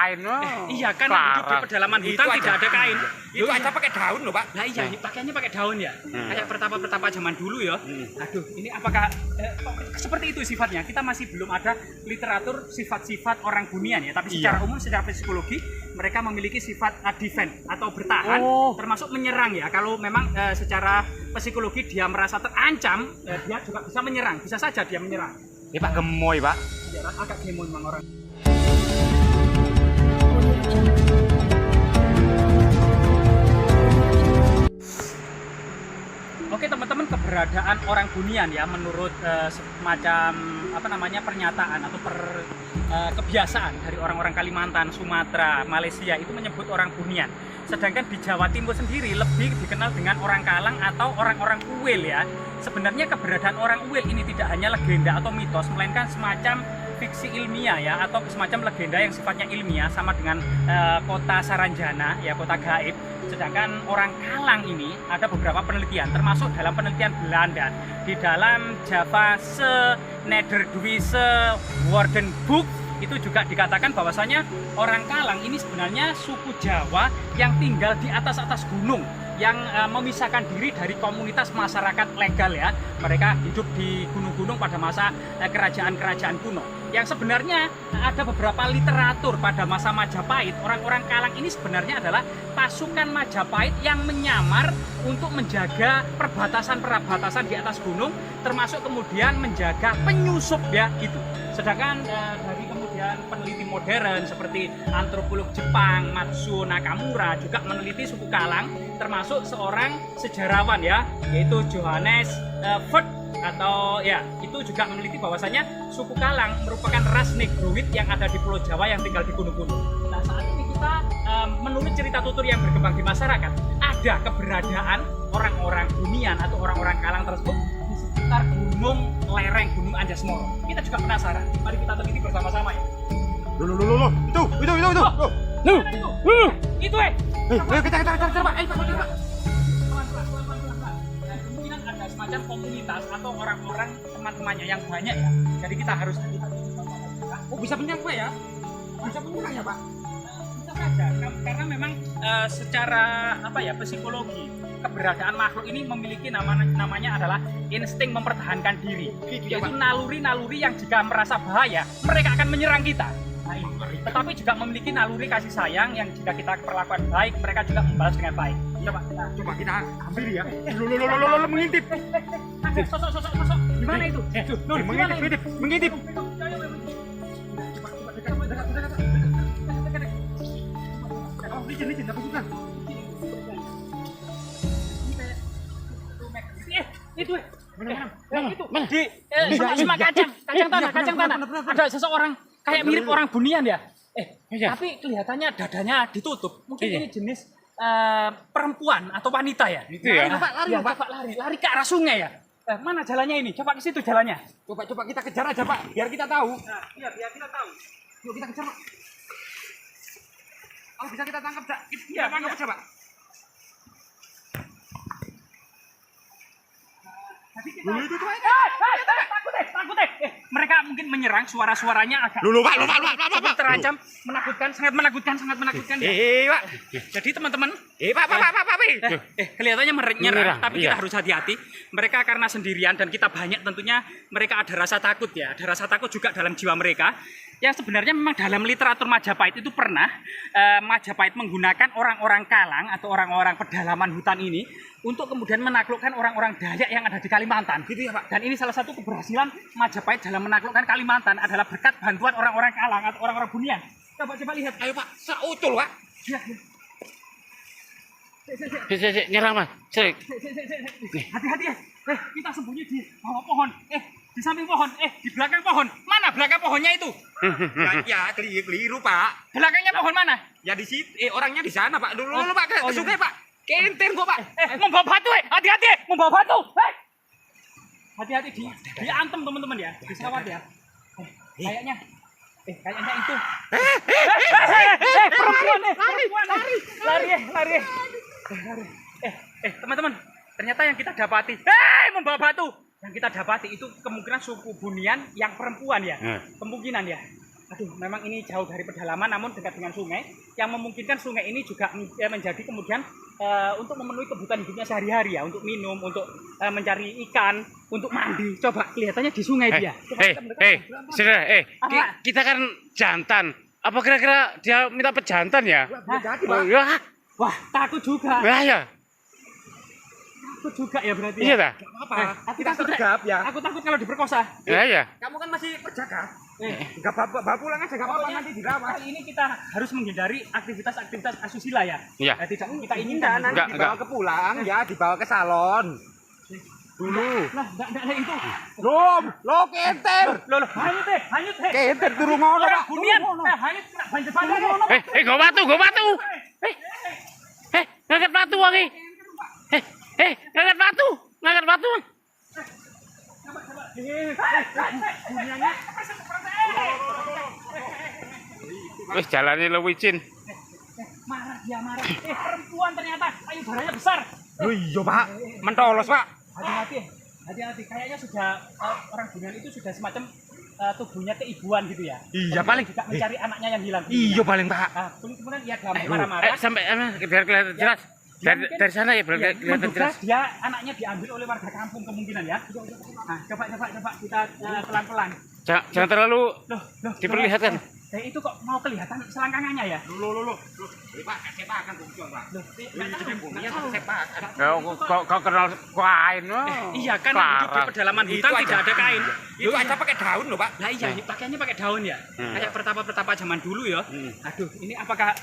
kain. Iya kan hidup di pedalaman hutan tidak ada kain. Itu aja pakai daun loh, Pak. Nah iya, pakaiannya pakai daun ya. Kayak pertapa-pertapa zaman dulu ya. Aduh, ini apakah seperti itu sifatnya? Kita masih belum ada literatur sifat-sifat orang bunian ya. Tapi secara umum, secara psikologi, mereka memiliki sifat defense atau bertahan, termasuk menyerang ya. Kalau memang secara psikologi dia merasa terancam, dia juga bisa menyerang. Bisa saja dia menyerang. Ini Pak gemoy, Pak. Ya, agak gemoy memang orang. Oke teman-teman, keberadaan orang bunian ya menurut semacam apa namanya pernyataan atau kebiasaan dari orang-orang Kalimantan, Sumatera, Malaysia itu menyebut orang bunian. Sedangkan di Jawa Timur sendiri lebih dikenal dengan orang Kalang atau orang-orang Uwil ya. Sebenarnya keberadaan orang Uwil ini tidak hanya legenda atau mitos, melainkan semacam fiksi ilmiah ya, atau semacam legenda yang sifatnya ilmiah, sama dengan kota Saranjana ya, kota gaib. Sedangkan orang Kalang ini ada beberapa penelitian, termasuk dalam penelitian Belanda di dalam Java Nederduitse Woordenboek itu juga dikatakan bahwasanya orang Kalang ini sebenarnya suku Jawa yang tinggal di atas gunung, yang memisahkan diri dari komunitas masyarakat legal ya. Mereka hidup di gunung-gunung pada masa kerajaan-kerajaan kuno. Yang sebenarnya ada beberapa literatur pada masa Majapahit, orang-orang Kalang ini sebenarnya adalah pasukan Majapahit yang menyamar untuk menjaga perbatasan-perbatasan di atas gunung, termasuk kemudian menjaga penyusup ya gitu. Sedangkan dari kemudian peneliti modern seperti antropolog Jepang Matsuo Nakamura juga meneliti suku Kalang, termasuk seorang sejarawan ya, yaitu Johannes Vogt, atau ya itu juga meneliti bahwasanya suku Kalang merupakan ras Negroid yang ada di Pulau Jawa yang tinggal di gunung-gunung. Nah saat ini kita menurut cerita tutur yang berkembang di masyarakat, ada keberadaan orang-orang bunian atau orang-orang Kalang tersebut di sekitar gunung lereng Gunung Anjas Moro. Kita juga penasaran, mari kita teliti bersama-sama ya. Loh, itu. Itu Ayo kita coba. Kemungkinan ada semacam komunitas atau orang-orang teman-temannya yang banyak ya. Jadi kita harus hati-hati. Oh, bisa menyangkut ya? Bisa menyerang ya, Pak? Bisa saja, karena memang secara apa ya psikologi, keberadaan makhluk ini memiliki namanya adalah insting mempertahankan diri. Yaitu naluri-naluri yang jika merasa bahaya, mereka akan menyerang kita. Nah, ini. Tetapi juga memiliki naluri kasih sayang yang jika kita perlakukan baik, mereka juga membalas dengan baik. Coba kita ambil ya. Loh, mengintip. Sosok. Gimana itu? Mengintip. Licin, tapi bukan. Itu Mana? di semak kacang tanah. Ada seseorang kayak mirip orang bunian ya. Tapi kelihatannya dadanya ditutup. Mungkin ini jenis perempuan atau wanita ya. Itu ya. Lari ke arah sungai ya. Mana jalannya ini? Coba ke situ jalannya. Coba kita kejar aja, Pak, biar kita tahu. Nah, iya biar kita tahu. Yuk kita kejar, Pak. Kalau bisa kita tangkap, Pak. Iya, tangkap aja, Pak. Jadi kita takut. Mereka mungkin menyerang, suaranya agak Pak. terancam, sangat menakutkan ya. Pak. Jadi teman-teman, Pak. kelihatannya menyerang, tapi kita iya. harus hati-hati. Mereka karena sendirian dan kita banyak, tentunya mereka ada rasa takut ya. Ada rasa takut juga dalam jiwa mereka. Yang sebenarnya memang dalam literatur Majapahit itu pernah Majapahit menggunakan orang-orang Kalang atau orang-orang pedalaman hutan ini untuk kemudian menaklukkan orang-orang Dayak yang ada di Kalimantan. Gitu ya, Pak. Dan ini salah satu keberhasilan Majapahit dalam menaklukkan Kalimantan adalah berkat bantuan orang-orang Kalang atau orang-orang bunian. Coba lihat. Ayo, Pak. Seutul, Pak. Ya. Nyerang, Mas. Hati-hati ya. Kita sembunyi di bawah pohon. Di samping pohon. Di belakang pohon. Mana belakang pohonnya itu? Ya, keliru, Pak. Belakangnya pohon mana? Ya di situ. Orangnya di sana, Pak. Dulu, Pak. Ke sungai, Pak. Kenten kok, Pak. Membawa batu, hati-hati, membawa batu. Hati-hati diantem teman-teman ya, di sawat ya. Kayaknya itu. Perempuan lari. Teman-teman, ternyata yang kita dapati, membawa batu. Yang kita dapati itu kemungkinan suku bunian yang perempuan ya, kemungkinan ya. aduh, memang ini jauh dari pedalaman namun dekat dengan sungai yang memungkinkan sungai ini juga menjadi kemudian untuk memenuhi kebutuhan hidupnya sehari-hari ya, untuk minum, untuk mencari ikan, untuk mandi. Coba kelihatannya di sungai dia. Saudara, kita kan jantan. Apa kira-kira dia minta pejantan ya? Jadi, Pak. Wah, takut juga. Ya. Takut juga ya berarti. Iya Ya? dah. Gak apa-apa. Aku Kita takut, sergap ya. Aku takut kalau diperkosa. Ya. Kamu kan masih perjaka. Enggak Bawa pulang aja, gak apa-apa nanti dirawat. Kali ini kita harus menghindari aktivitas-aktivitas asusila ya. Iya. Tidak kita Enggak, inginkan. nanti Enggak, dibawa ke pulang ya, dibawa ke salon. Dulu. Nah, enggak itu. Lo kenter. Loh, hanyut. Kenter turu ngono, Orang Pak. hunian, hanyut kena banjir. Go batu. Ngangkat batu wangi. Ngangkat batu. Dunianya Wis jalane lewicin. marah. Perempuan ternyata payudaranya besar. Oh iya, Pak. Mentolos, Pak. Hati-hati. Kayaknya sudah orang Bunian itu sudah semacam tubuhnya keibuan gitu ya. Iya, paling juga mencari anaknya yang hilang. Iya, paling, Pak. Kemudian ia damai marah-marah. Sampai biar kelihatan jelas. Dari sana ya biar kelihatan menduga jelas. dia anaknya diambil oleh warga kampung kemungkinan ya. Nah, coba kita pelan-pelan. Jangan terlalu Loh, diperlihatkan. Itu kok mau kelihatan selangkangannya ya? Loh. Pak, sepakan bungkul, Pak. Ini bunyinya sepakan. Kau kenal kain. Iya kan hidup di pedalaman hutan Itu tidak aja. ada kain. Itu aja pakai daun loh, Pak. Nah iya, pakainya pakai daun ya. Kayak pertapa-pertapa zaman dulu ya. Aduh, ini apakah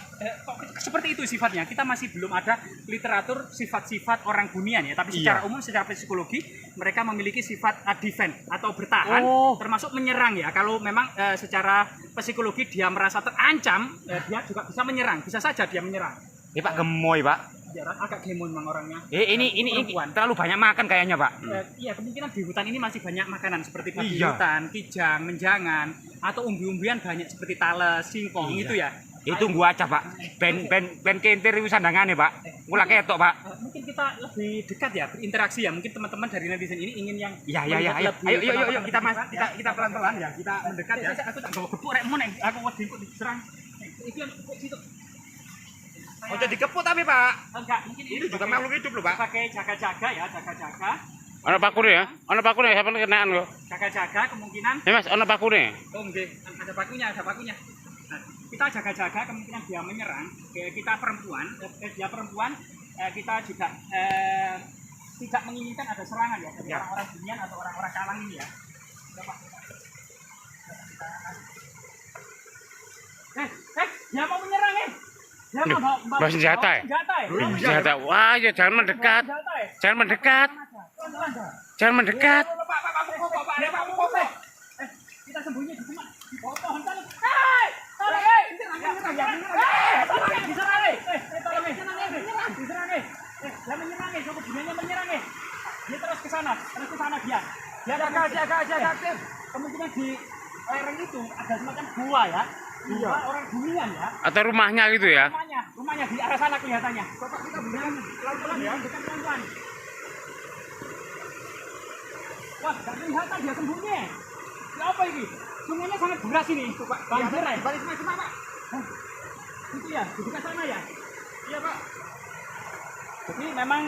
kok seperti itu sifatnya? Kita masih belum ada literatur sifat-sifat orang Bunian ya, tapi secara umum secara psikologi mereka memiliki sifat defense atau bertahan, termasuk menyerang ya. Kalau memang secara psikologi dia merasa terancam, dia juga bisa menyerang. Bisa saja dia menyerang. Ini Pak gemoy, Pak. Dia agak gemuk memang orangnya. Ini Perempuan. terlalu banyak makan kayaknya, Pak. Iya, kemungkinan di hutan ini masih banyak makanan seperti babi Iya. hutan, kijang, menjangan, atau umbi-umbian banyak seperti tales, singkong itu ya. Itu gua aja, Pak. Ben kenter itu sandangane, Pak. Mulai ketok, Pak. Mungkin kita lebih dekat ya berinteraksi ya. Mungkin teman-teman dari netizen ini ingin yang Iya. melihat lebih Ayo penampakan kita pelan-pelan ya. Kita mendekat ya. Aku tak bawa gebuk rek mun aku wedi kok diserang. Itu yang situ. Ojo dikeput tapi, Pak. Enggak, mungkin Ini juga makhluk hidup loh, Pak. pakai jaga-jaga ya, jaga-jaga. Ana pakune ya. Ana pakune siapa kenaan kok. Jaga-jaga kemungkinan Mas, ana pakune. oh nggih, ada pakunya. Nah, kita jaga-jaga kemungkinan dia menyerang. Kita perempuan, dia perempuan, kita juga tidak menginginkan ada serangan ya dari orang-orang Bunian atau orang-orang Kalang ini ya. Coba. Dia mau menyerang Dia mau bawa senjata ya? Senjata. Wah, ya jangan mendekat. Jangan mendekat. Jangan mendekat. Kita sembunyi di cuma di bawah pohon tadi. Dia terus ke sana dia. Dia jaga. Kemungkinan di lereng itu ada semacam gua ya. Gua orang Bunian ya. Atau rumahnya gitu ya. Rumahnya di arah sana kelihatannya. Coba kita pelan-pelan ya, dekat pelan-pelan. Wah, gak kelihatan dia sembunyi. Ya apa ini? Sungainya sangat deras ini, Pak. Banjir ya. Balik semua, Pak. Itu ya, di dekat sana ya. Iya, Pak. Jadi memang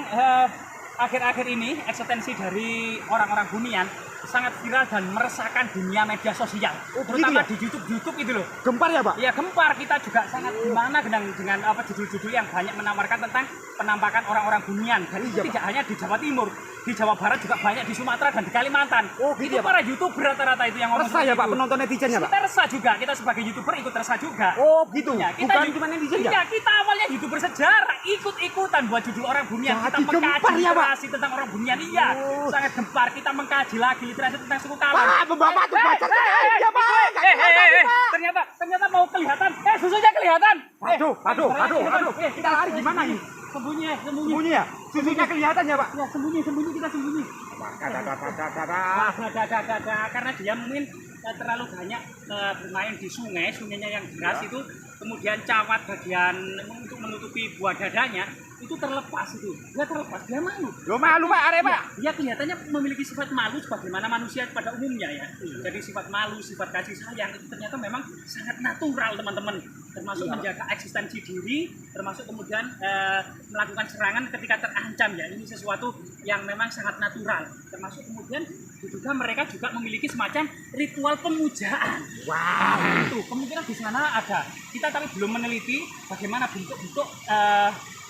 akhir-akhir ini eksistensi dari orang-orang Bunian sangat viral dan meresahkan dunia media sosial, terutama di YouTube itu loh. Gempar ya, Pak? Iya, gempar. Kita juga sangat gimana dengan apa judul-judul yang banyak menawarkan tentang penampakan orang-orang Bunian. Dan itu tidak hanya di Jawa Timur, di Jawa Barat juga banyak, di Sumatera dan di Kalimantan. Itu para YouTuber rata-rata itu yang ngomong. Resah ya, Pak, penonton netizennya, Pak? Kita resah juga, kita sebagai YouTuber ikut resah juga. Oh, gitu. Ya, Bukan cuma netizen ya? Iya, kita awalnya YouTuber sejarah, ikut-ikutan buat judul orang Bunian. Kita Jadi mengkaji gempar ya, Pak? literasi tentang orang Bunian. Iya, sangat gempar. Kita mengkaji lagi literasi tentang suku Kalang. Pak, Bapak tuh baca ya, Pak. Ternyata mau kelihatan. Susunya kelihatan. Aduh. Kita lari gimana ini? Sembunyi. Ya? Susunya kelihatan ya, Pak? Ya, sembunyi kita sembunyi. Dadah. Karena dia mungkin terlalu banyak bermain di sungainya yang deras itu, kemudian cawat bagian untuk menutupi buah dadanya, itu terlepas itu. Dia terlepas, dia malu. Lo malu Pak, arek Pak. Dia kelihatannya memiliki sifat malu sebagaimana manusia pada umumnya ya. Jadi sifat malu, sifat kasih sayang itu ternyata memang sangat natural teman-teman. Termasuk menjaga eksistensi diri, termasuk kemudian melakukan serangan ketika terancam ya. Ini sesuatu yang memang sangat natural. Termasuk kemudian juga mereka juga memiliki semacam ritual pemujaan. Wow, itu kemungkinan di sana ada. Kita tapi belum meneliti bagaimana bentuk-bentuk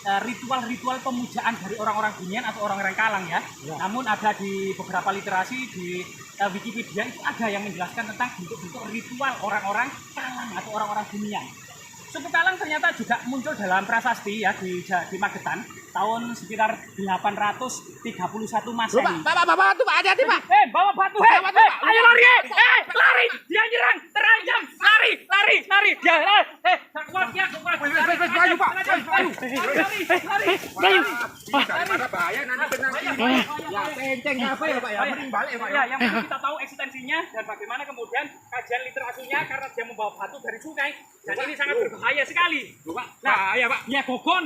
ritual-ritual pemujaan dari orang-orang Bunian atau orang-orang Kalang ya. Namun ada di beberapa literasi di Wikipedia itu ada yang menjelaskan tentang bentuk-bentuk ritual orang-orang Kalang atau orang-orang Bunian. Suku Kalang ternyata juga muncul dalam prasasti ya di Magetan tahun sekitar 831 Masehi. Bapak tuh Pak, hati-hati Pak. Bawa batu, ayo lari, lari, dia nyerang, terancam, lari, dia, kuatnya, Maju Pak. Lari. Bahaya nanti kena gini. Ya penceng apa ya Pak ya? Mending balik ya Pak ya. Yang perlu kita tahu eksistensinya dan bagaimana kemudian kajian literasinya karena dia membawa batu dari sungai dan ini sangat berbahaya sekali. Pak, bahaya Pak. Ya gogon,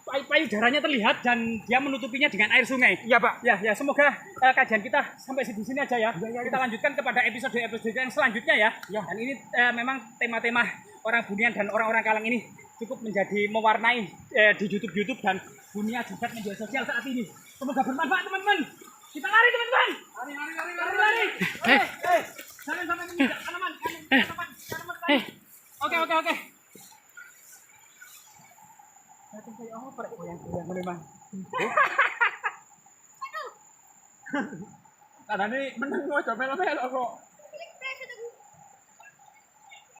payudaranya terlihat dan dia menutupinya dengan air sungai. Iya Pak. Ya semoga kajian kita sampai di sini aja ya. Kita lanjutkan kepada episode yang selanjutnya ya. Dan ini memang tema-tema orang Bunian dan orang-orang Kalang ini cukup menjadi mewarnai di YouTube dan dunia jagat media sosial saat ini. Semoga bermanfaat teman-teman. Kita lari teman-teman. Lari. Jangan sampai menginjak tanaman. Oke. Karena ini menang gua coba melo kok.